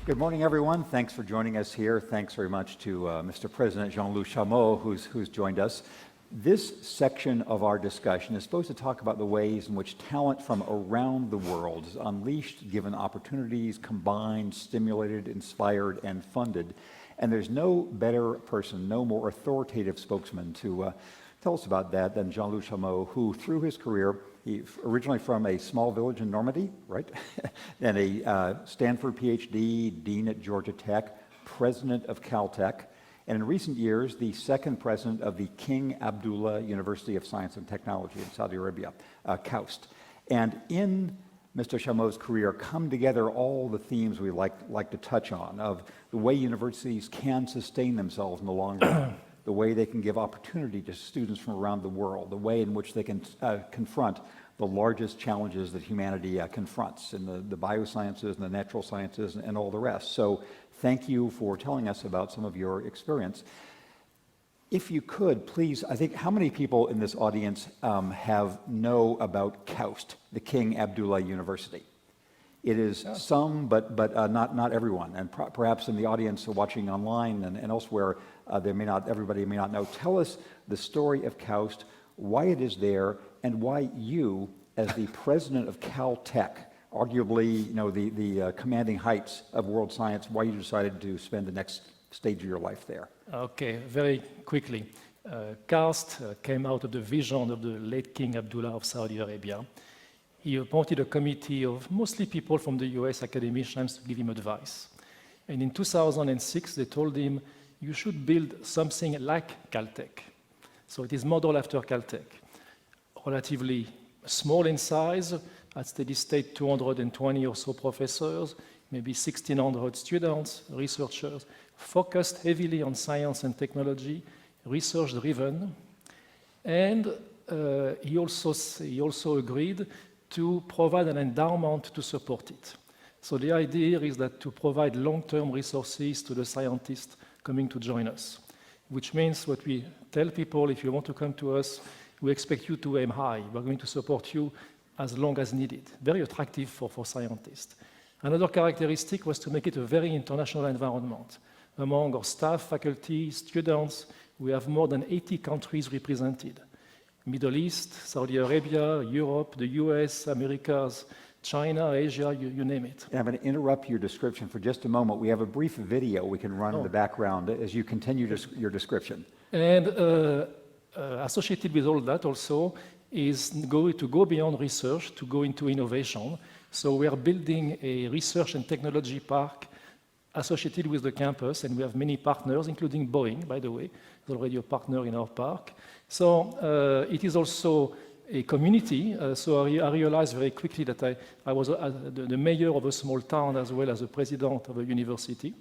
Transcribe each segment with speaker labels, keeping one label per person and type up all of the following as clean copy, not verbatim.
Speaker 1: Good morning, everyone. Thanks for joining us here. Thanks very much to Mr. President Jean-Luc Chameau, who's joined us. This section of our discussion is supposed to talk about the ways in which talent from around the world is unleashed, given opportunities, combined, stimulated, inspired, and funded. And there's no better person, no more authoritative spokesman to tell us about that than Jean-Luc Chameau, who through his career, he originally from a small village in Normandy, right? And a Stanford PhD, dean at Georgia Tech, president of Caltech, and in recent years, the second president of the King Abdullah University of Science and Technology in Saudi Arabia, KAUST. And in Mr. Chameau's career come together all the themes we like to touch on, of the way universities can sustain themselves in the long run, the way they can give opportunity to students from around the world, the way in which they can confront the largest challenges that humanity confronts in the biosciences and the natural sciences and all the rest. So thank you for telling us about some of your experience. If you could, please, I think, how many people in this audience know about KAUST, the King Abdullah University? It is some, but not everyone. And perhaps in the audience watching online and elsewhere, everybody may not know. Tell us the story of KAUST, why it is there, and why you, as the president of Caltech, arguably, the commanding heights of world science, why you decided to spend the next stage of your life there.
Speaker 2: Okay, very quickly. KAUST came out of the vision of the late King Abdullah of Saudi Arabia. He appointed a committee of mostly people from the US academicians to give him advice. And in 2006, they told him, you should build something like Caltech. So it is modeled after Caltech. Relatively small in size, at steady state 220 or so professors, maybe 1,600 students, researchers, focused heavily on science and technology, research-driven. And he also agreed to provide an endowment to support it. So the idea is that to provide long-term resources to the scientists coming to join us, which means what we tell people, if you want to come to us, we expect you to aim high. We're going to support you as long as needed. Very attractive for scientists. Another characteristic was to make it a very international environment. Among our staff, faculty, students, we have more than 80 countries represented. Middle East, Saudi Arabia, Europe, the US, Americas, China, Asia, you name it.
Speaker 1: I'm going to interrupt your description for just a moment. We have a brief video we can run in the background as you continue your description.
Speaker 2: And associated with all that also is to go beyond research, to go into innovation. So we are building a research and technology park associated with the campus, and we have many partners, including Boeing, by the way, is already a partner in our park. So it is also a community, so I realized very quickly that I was the mayor of a small town as well as the president of a university.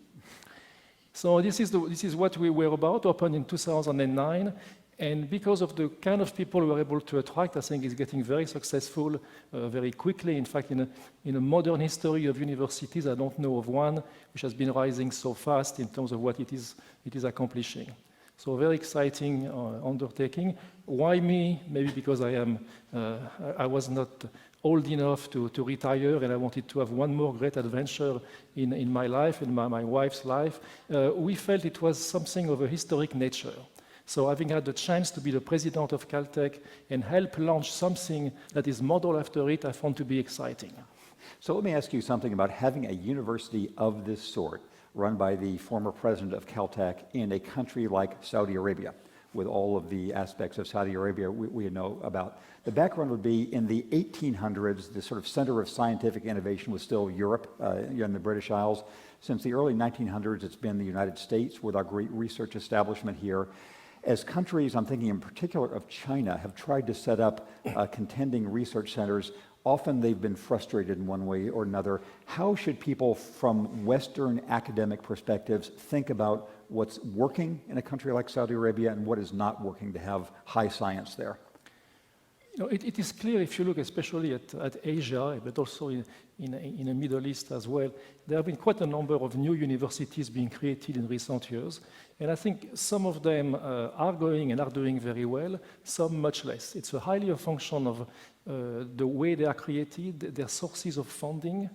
Speaker 2: So this is what we were about, opened in 2009, and because of the kind of people we were able to attract, I think it's getting very successful very quickly. In fact, in a modern history of universities, I don't know of one which has been rising so fast in terms of what it is accomplishing. So very exciting undertaking. Why me? Maybe because I was not old enough to retire, and I wanted to have one more great adventure in my life, in my wife's life. We felt it was something of a historic nature. So having had the chance to be the president of Caltech and help launch something that is modeled after it, I found to be exciting.
Speaker 1: So let me ask you something about having a university of this sort run by the former president of Caltech in a country like Saudi Arabia, with all of the aspects of Saudi Arabia we know about. The background would be in the 1800s, the sort of center of scientific innovation was still Europe, in the British Isles. Since the early 1900s, it's been the United States with our great research establishment here. As countries, I'm thinking in particular of China, have tried to set up contending research centers, often they've been frustrated in one way or another. How should people from Western academic perspectives think about what's working in a country like Saudi Arabia and what is not working to have high science there?
Speaker 2: It is clear if you look especially at Asia, but also in the Middle East as well, there have been quite a number of new universities being created in recent years. And I think some of them are going and are doing very well, some much less. It's highly a function of the way they are created, their sources of funding,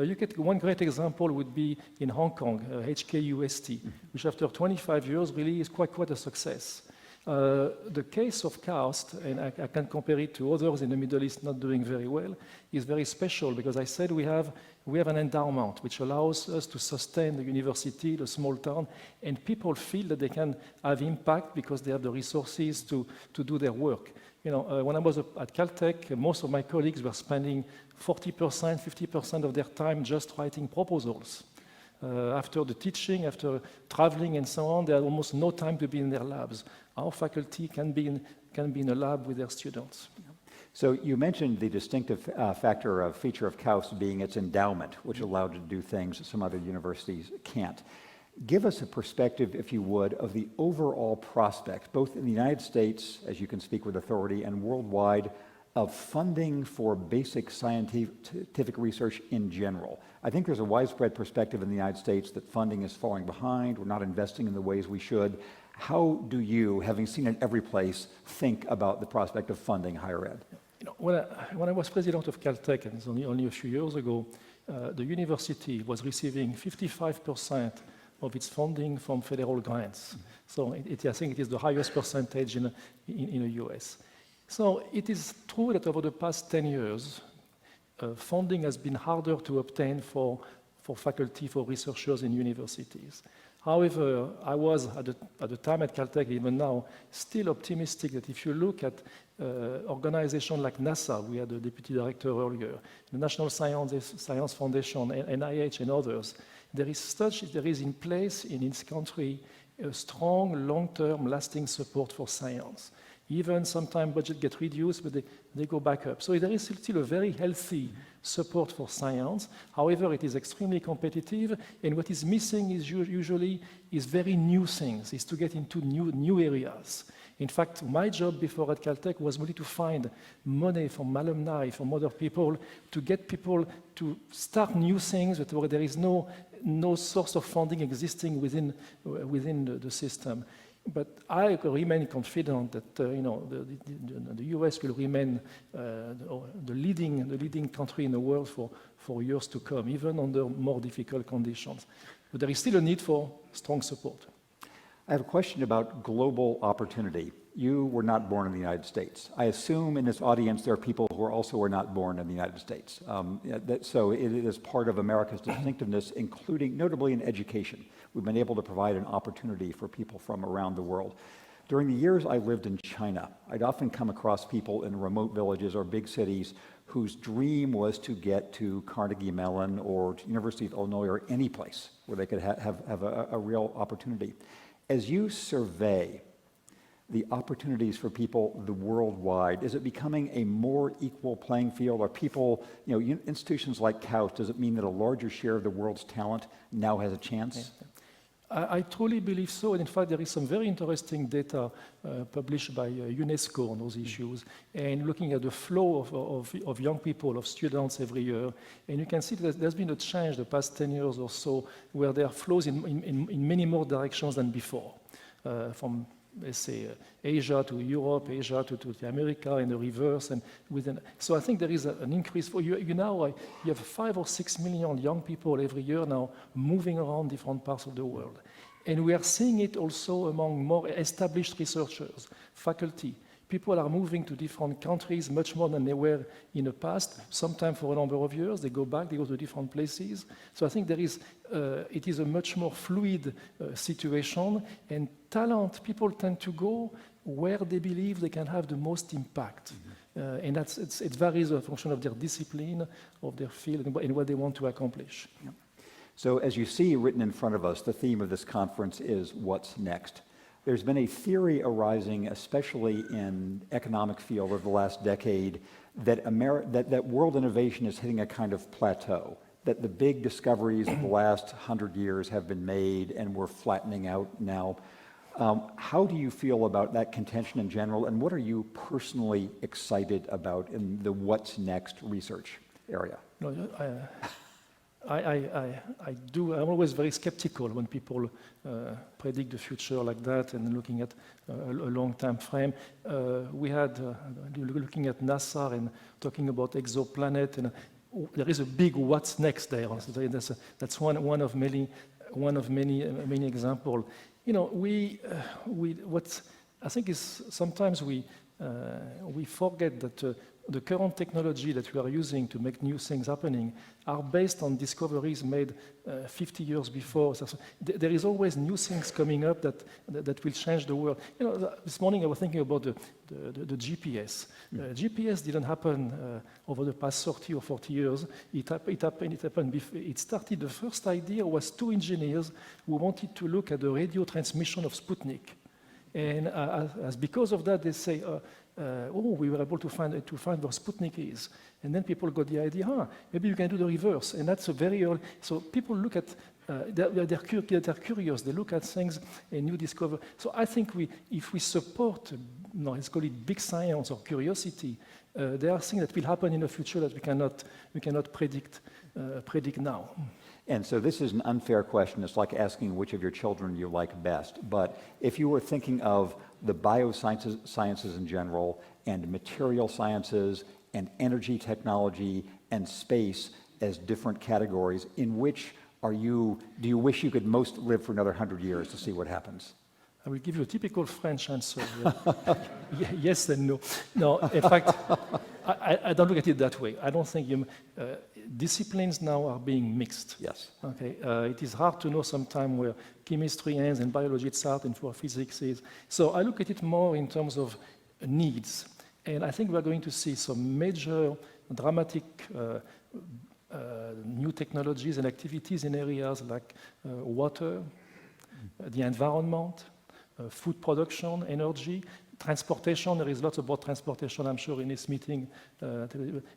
Speaker 2: You get one great example would be in Hong Kong, HKUST, which after 25 years really is quite a success. The case of KAUST, and I can compare it to others in the Middle East not doing very well, is very special because I said we have an endowment which allows us to sustain the university, the small town, and people feel that they can have impact because they have the resources to do their work. You know, when I was at Caltech, most of my colleagues were spending 40%, 50% of their time just writing proposals. After the teaching, after traveling and so on, they had almost no time to be in their labs. Our faculty can be in a lab with their students.
Speaker 1: So you mentioned the distinctive feature of KAUST being its endowment, which allowed it to do things some other universities can't. Give us a perspective, if you would, of the overall prospect, both in the United States, as you can speak with authority, and worldwide, of funding for basic scientific research in general. I think there's a widespread perspective in the United States that funding is falling behind, we're not investing in the ways we should. How do you, having seen it every place, think about the prospect of funding higher ed?
Speaker 2: You know, when I was president of Caltech, and it's only a few years ago, the university was receiving 55% of its funding from federal grants. So I think it is the highest percentage in the US. So it is true that over the past 10 years, funding has been harder to obtain for faculty, for researchers in universities. However, I was at the time at Caltech, even now, still optimistic that if you look at organizations like NASA, we had the deputy director earlier, the National Science Foundation, NIH, and others, there is in place in this country a strong, long-term, lasting support for science. Even sometimes budget get reduced, but they go back up. So there is still a very healthy support for science. However, it is extremely competitive, and what is missing is usually very new things, is to get into new areas. In fact, my job before at Caltech was really to find money from alumni, from other people, to get people to start new things where there is no source of funding existing within the system. But I remain confident that the US will remain the leading country in the world for years to come, even under more difficult conditions. But there is still a need for strong support.
Speaker 1: I have a question about global opportunity. You were not born in the United States. I assume in this audience there are people who also were not born in the United States. So it is part of America's distinctiveness, including notably in education. We've been able to provide an opportunity for people from around the world. During the years I lived in China, I'd often come across people in remote villages or big cities whose dream was to get to Carnegie Mellon or to University of Illinois or any place where they could have a real opportunity. As you survey the opportunities for people worldwide, is it becoming a more equal playing field? Are people, institutions like KAUST, does it mean that a larger share of the world's talent now has a chance?
Speaker 2: Yeah. I truly believe so, and in fact there is some very interesting data published by UNESCO on those issues, and looking at the flow of young people, of students every year, and you can see that there's been a change the past 10 years or so, where there are flows in many more directions than before, from let's say Asia to Europe, Asia to America, and the reverse, and so I think there is an increase for you now. You have 5 or 6 million young people every year now moving around different parts of the world, and we are seeing it also among more established researchers, faculty. People are moving to different countries much more than they were in the past. Sometimes for a number of years, they go back, they go to different places. So I think it is a much more fluid situation, and talent, people tend to go where they believe they can have the most impact. And it varies as a function of their discipline, of their field, and what they want to accomplish.
Speaker 1: Yeah. So as you see written in front of us, the theme of this conference is what's next. There's been a theory arising, especially in economic field over the last decade, that world innovation is hitting a kind of plateau, that the big discoveries of the last 100 years have been made and we're flattening out now. How do you feel about that contention in general, and what are you personally excited about in the what's next research area?
Speaker 2: No, I'm always very skeptical when people predict the future like that and looking at a long time frame. We had looking at NASA and talking about exoplanet, and there is a big what's next there. So that's one of many examples. What I think is sometimes we forget that the current technology that we are using to make new things happening are based on discoveries made 50 years before. So there is always new things coming up that will change the world. This morning I was thinking about the GPS. GPS didn't happen over the past 30 or 40 years. It happened before. It started, the first idea was two engineers who wanted to look at the radio transmission of Sputnik. And because of that, they say, we were able to find where Sputnik is. And then people got the idea, maybe you can do the reverse. And that's a very early, so people look at, they're curious, they look at things and you discover. So I think if we support, let's call it big science or curiosity, there are things that will happen in the future that we cannot predict now.
Speaker 1: And so this is an unfair question. It's like asking which of your children you like best. But if you were thinking of the biosciences in general, and material sciences, and energy technology, and space as different categories, in which do you wish you could most live for another 100 years to see what happens?
Speaker 2: I will give you a typical French answer. Yes and no. No, in fact, I don't look at it that way. I don't think disciplines now are being mixed.
Speaker 1: Yes.
Speaker 2: Okay. It is hard to know sometime where chemistry ends and biology starts and where physics is. So I look at it more in terms of needs. And I think we're going to see some major dramatic new technologies and activities in areas like water, the environment, food production, energy, transportation. There is lots about transportation, I'm sure, in this meeting.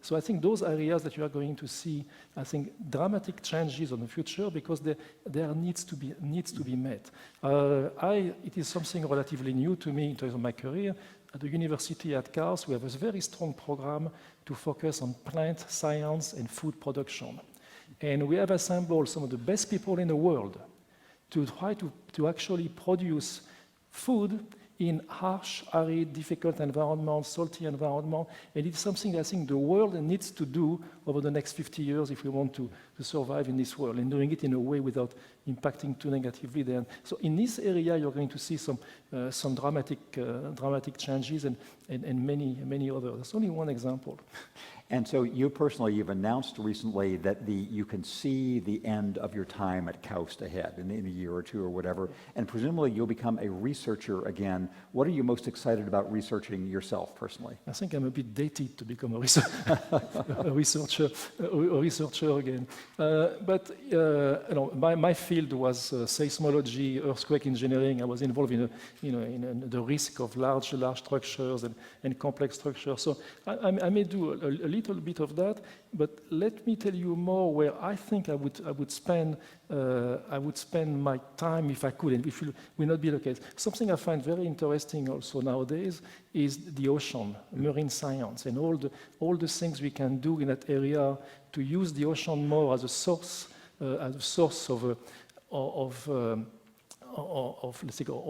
Speaker 2: So I think those areas that you are going to see, I think, dramatic changes in the future because there needs to be met. It is something relatively new to me in terms of my career. At the university at KAUST, we have a very strong program to focus on plant science and food production. And we have assembled some of the best people in the world to try to actually produce food in harsh, arid, difficult environments, salty environment, and it's something I think the world needs to do over the next 50 years if we want to survive in this world, and doing it in a way without impacting too negatively there. So in this area, you're going to see some dramatic changes and many others. That's only one example.
Speaker 1: And so you personally, you've announced recently that you can see the end of your time at KAUST ahead in a year or two or whatever, and presumably you'll become a researcher again. What are you most excited about researching yourself personally?
Speaker 2: I think I'm a bit dated to become a researcher again. But my field was seismology, earthquake engineering. I was involved in the risk of large structures and complex structures. So I may do a little bit of that, but let me tell you more where I think I would spend my time if I could, and if it will not be the case. Something I find very interesting also nowadays is the ocean, marine science, and all the things we can do in that area to use the ocean more as a source of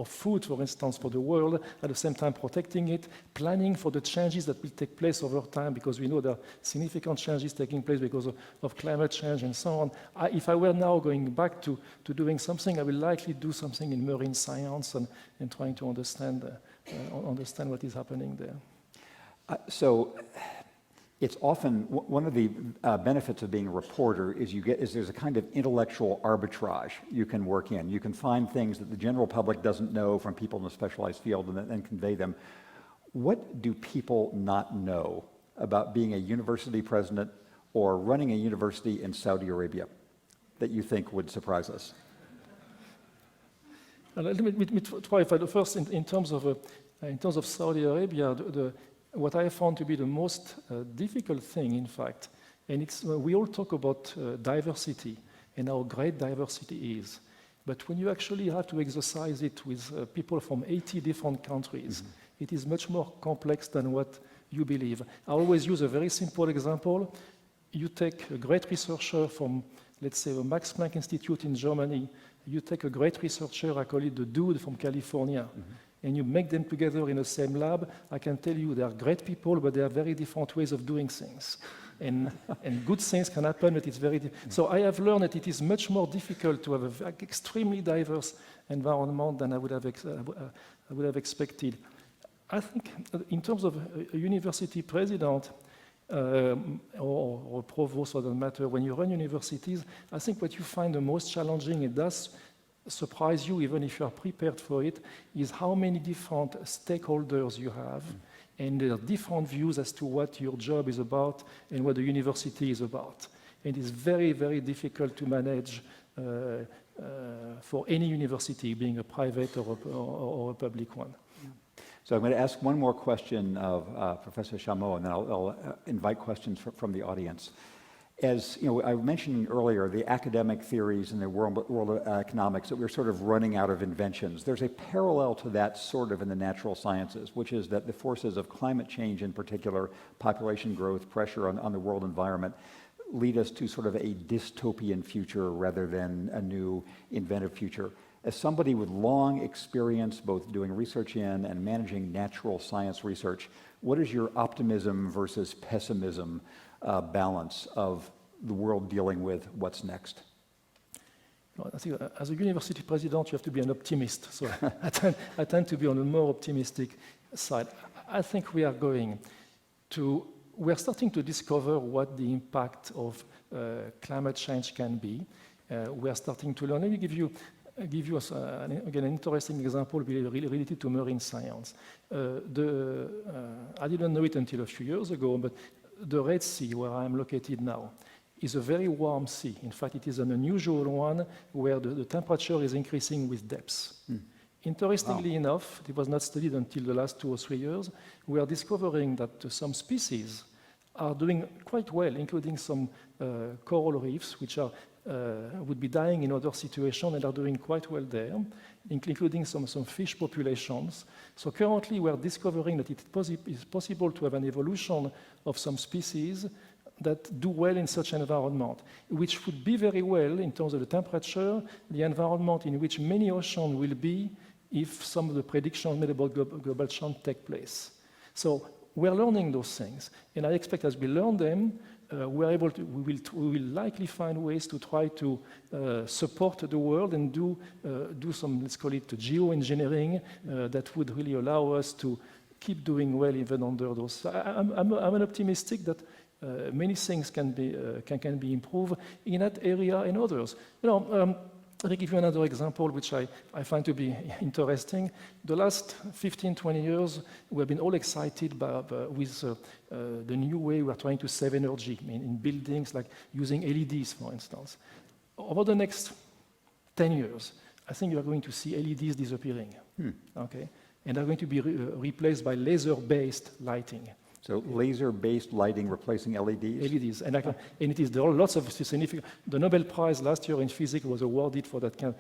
Speaker 2: food, for instance, for the world, at the same time protecting it, planning for the changes that will take place over time, because we know there are significant changes taking place because of climate change and so on. If I were now going back to doing something, I will likely do something in marine science and trying to understand what is happening there.
Speaker 1: So it's often one of the benefits of being a reporter is there's a kind of intellectual arbitrage you can work in. You can find things that the general public doesn't know from people in a specialized field and then convey them. What do people not know about being a university president or running a university in Saudi Arabia that you think would surprise us?
Speaker 2: Let me try first in terms of Saudi Arabia. What I found to be the most difficult thing, in fact, and we all talk about diversity and how great diversity is, but when you actually have to exercise it with people from 80 different countries, it is much more complex than what you believe. I always use a very simple example. You take a great researcher from, let's say, the Max Planck Institute in Germany. You take a great researcher, I call it the dude from California, and you make them together in the same lab. I can tell you they are great people, but they have very different ways of doing things. and good things can happen, but it's very so I have learned that it is much more difficult to have an extremely diverse environment than I would have expected. I think in terms of a university president or a provost, for that matter, when you run universities, I think what you find the most challenging, it does surprise you even if you are prepared for it, is how many different stakeholders you have and their different views as to what your job is about and what the university is about. And it's very, very difficult to manage for any university, being a private or a public one.
Speaker 1: So I'm going to ask one more question of Professor Chameau, and then I'll invite questions from the audience. As you know, I mentioned earlier the academic theories in the world of economics that we're sort of running out of inventions. There's a parallel to that sort of in the natural sciences, which is that the forces of climate change in particular, population growth, pressure on the world environment, lead us to sort of a dystopian future rather than a new inventive future. As somebody with long experience both doing research in and managing natural science research, what is your optimism versus pessimism balance of the world dealing with what's next?
Speaker 2: Well, I think as a university president, you have to be an optimist. So I tend to be on the more optimistic side. I think we are starting to discover what the impact of climate change can be. We are starting to learn. Let me give you again an interesting example related to marine science. I didn't know it until a few years ago, but the Red Sea, where I am located now, is a very warm sea. In fact, it is an unusual one where the temperature is increasing with depths. Interestingly enough, it was not studied until the last 2 or 3 years, we are discovering that some species are doing quite well, including some coral reefs, which would be dying in other situations and are doing quite well there, including some fish populations. So currently we are discovering that it is possible to have an evolution of some species that do well in such an environment, which would be very well in terms of the temperature, the environment in which many oceans will be if some of the predictions made about global change take place. So we're learning those things, and I expect as we learn them, we will likely find ways to try to support the world and do some, let's call it geoengineering, that would really allow us to keep doing well even under those. I'm an optimistic that many things can be improved in that area and others. Let me give you another example, which I find to be interesting. The last 15, 20 years, we've been all excited with the new way we're trying to save energy in buildings, like using LEDs, for instance. Over the next 10 years, I think you're going to see LEDs disappearing, okay? And they're going to be replaced by laser-based lighting.
Speaker 1: So laser-based lighting replacing LEDs?
Speaker 2: LEDs, and there are lots of significant. The Nobel Prize last year in physics was awarded for that kind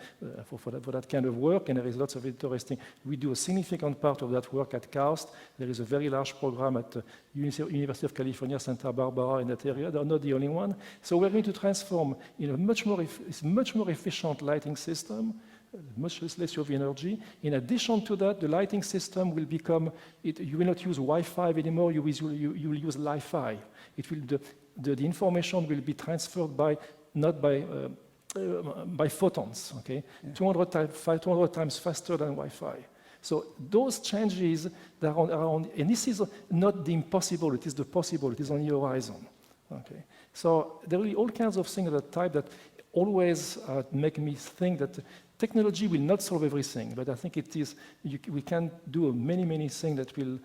Speaker 2: of work, and there is lots of interesting. We do a significant part of that work at KAUST. There is a very large program at the University of California, Santa Barbara, in that area. They're not the only one. So we're going to transform in a much more efficient lighting system, much less of energy. In addition to that, the lighting system will become, you will not use Wi-Fi anymore, you will use Li-Fi. The information will be transferred not by photons, okay? Yeah. 200 times faster than Wi-Fi. So those changes that are around, and this is not the impossible, it is the possible, it is on the horizon, okay? So there will be all kinds of things of that type that always make me think that technology will not solve everything, but I think we can do many things that will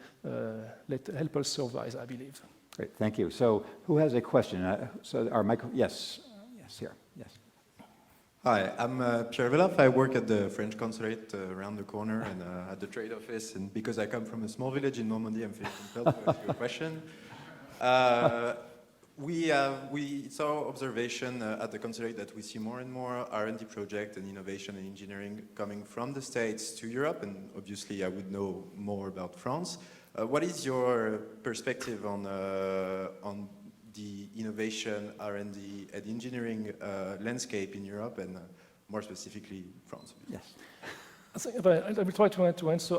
Speaker 2: help us survive, I believe.
Speaker 1: Great, thank you. So who has a question? So our yes, here, yes.
Speaker 3: Hi, I'm Pierre Veloff. I work at the French consulate around the corner and at the trade office, and because I come from a small village in Normandy, I'm feeling compelled to ask you a question. It's our observation at the consulate that we see more and more R&D project and innovation and engineering coming from the States to Europe, and obviously I would know more about France. What is your perspective on the innovation, R&D, and engineering landscape in Europe, and more specifically France?
Speaker 1: Yes.
Speaker 2: I will try to answer.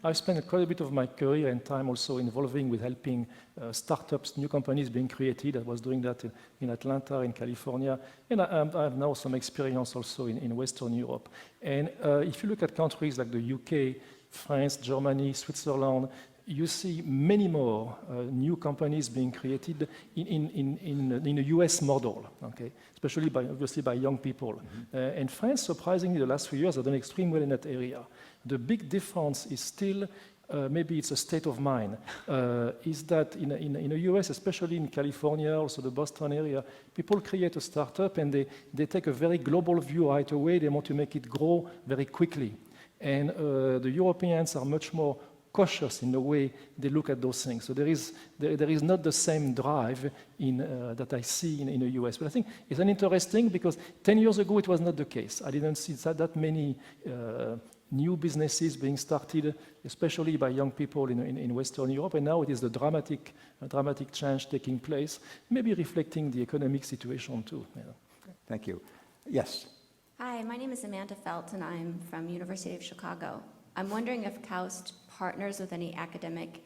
Speaker 2: I've spent quite a bit of my career and time also involving with helping startups, new companies being created. I was doing that in Atlanta, in California, and I have now some experience also in Western Europe. And if you look at countries like the UK, France, Germany, Switzerland, you see many more new companies being created in a US model, okay? Especially obviously by young people. Mm-hmm. And France, surprisingly, the last few years have done extremely well in that area. The big difference is still, maybe it's a state of mind, is that in the US, especially in California, also the Boston area, people create a startup and they take a very global view right away. They want to make it grow very quickly. And the Europeans are much more cautious in the way they look at those things. So there is not the same drive that I see in the US. But I think it's an interesting, because 10 years ago it was not the case. I didn't see that many new businesses being started, especially by young people in Western Europe, and now it is the dramatic change taking place, maybe reflecting the economic situation too. Yeah.
Speaker 1: Thank you. Yes.
Speaker 4: Hi, my name is Amanda Felt, and I'm from University of Chicago. I'm wondering if KAUST partners with any academic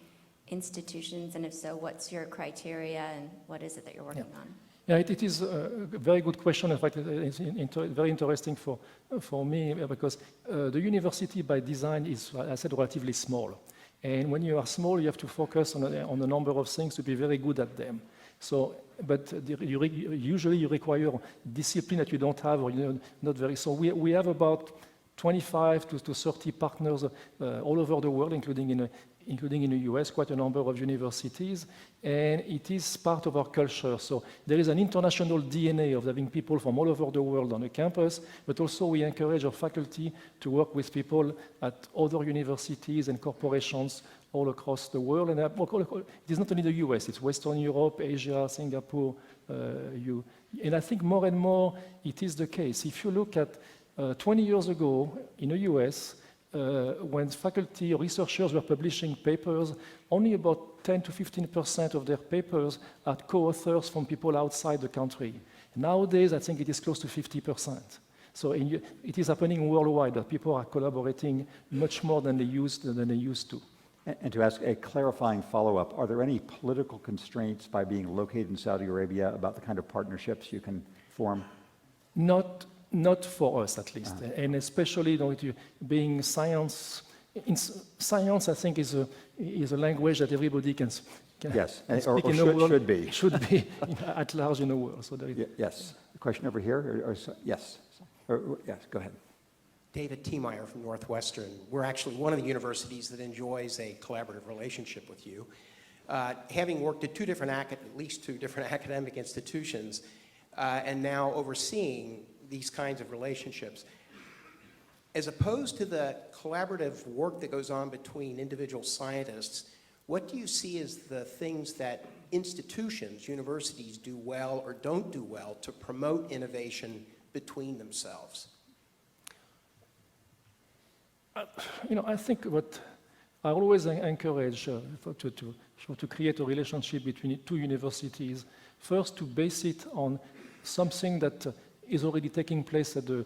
Speaker 4: institutions, and if so, what's your criteria and what is it that you're working on?
Speaker 2: Yeah, it is a very good question. In fact, it's very interesting for me, because the university by design is, as I said, relatively small. And when you are small, you have to focus on a number of things to be very good at them. So, but usually you require discipline that you don't have, or you're not very. So we have about 25 to 30 partners all over the world, including in the US, quite a number of universities, and it is part of our culture. So there is an international DNA of having people from all over the world on the campus, but also we encourage our faculty to work with people at other universities and corporations all across the world. And it is not only the US, it's Western Europe, Asia, Singapore, and I think more and more it is the case. If you look at 20 years ago in the US, when faculty or researchers were publishing papers, only about 10 to 15% of their papers had co-authors from people outside the country. Nowadays, I think it is close to 50%. So it is happening worldwide that people are collaborating much more than they used to.
Speaker 1: And to ask a clarifying follow-up, are there any political constraints by being located in Saudi Arabia about the kind of partnerships you can form?
Speaker 2: Not for us, at least, and especially being science. In science, I think is a language that everybody can
Speaker 1: yes,
Speaker 2: speak
Speaker 1: or
Speaker 2: in the world.
Speaker 1: Should be.
Speaker 2: Should be at large in the world. So
Speaker 1: yes. A question over here. Yes. Yes. Go ahead.
Speaker 5: David Tiemeyer from Northwestern. We're actually one of the universities that enjoys a collaborative relationship with you. Having worked at at least two different academic institutions, and now overseeing these kinds of relationships, as opposed to the collaborative work that goes on between individual scientists, what do you see as the things that institutions, universities do well or don't do well to promote innovation between themselves?
Speaker 2: I think what I always encourage to create a relationship between two universities, first to base it on something that is already taking place at the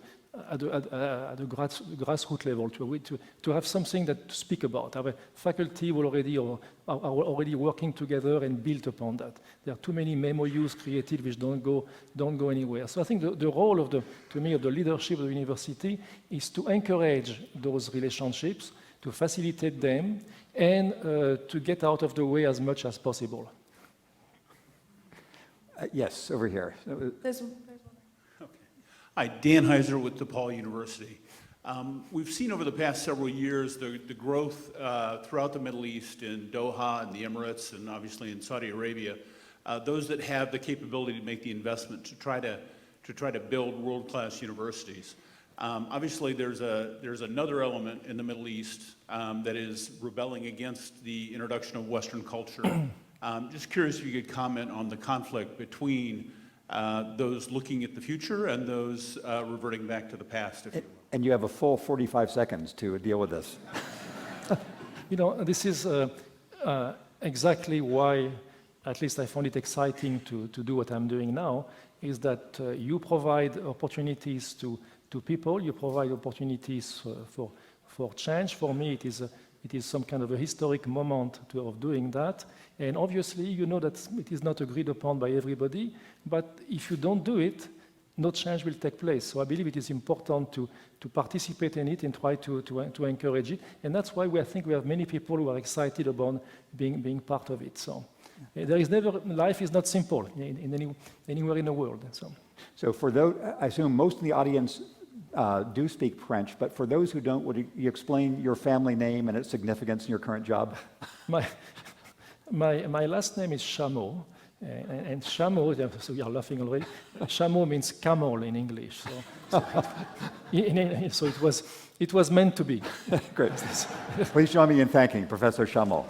Speaker 2: grassroots level, to have something that to speak about. Our faculty will are already working together and built upon that. There are too many MOUs created which don't go anywhere. So I think the role of the leadership of the university is to encourage those relationships, to facilitate them, and to get out of the way as much as possible.
Speaker 1: Yes, over here.
Speaker 6: Hi, Dan Heiser with DePaul University. We've seen over the past several years the growth throughout the Middle East, in Doha and the Emirates, and obviously in Saudi Arabia. Those that have the capability to make the investment to try to build world-class universities. Obviously, there's another element in the Middle East that is rebelling against the introduction of Western culture. Just curious if you could comment on the conflict between those looking at the future and those reverting back to the past.
Speaker 1: And you have a full 45 seconds to deal with this.
Speaker 2: This is exactly why, at least I found it exciting to do what I'm doing now, is that you provide opportunities to to people. You provide opportunities for change. For me, it is some kind of a historic moment of doing that. And obviously, you know that it is not agreed upon by everybody. But if you don't do it, no change will take place. So I believe it is important to participate in it and try to encourage it. And that's why I think we have many people who are excited about being part of it. So there is never, life is not simple anywhere in the world.
Speaker 1: So for those, I assume most of the audience do speak French, but for those who don't, would you explain your family name and its significance in your current job?
Speaker 2: My last name is Chameau, and Chameau, so we are laughing already, Chameau means camel in English. So it was meant to be.
Speaker 1: Great. Please join me in thanking Professor Chameau.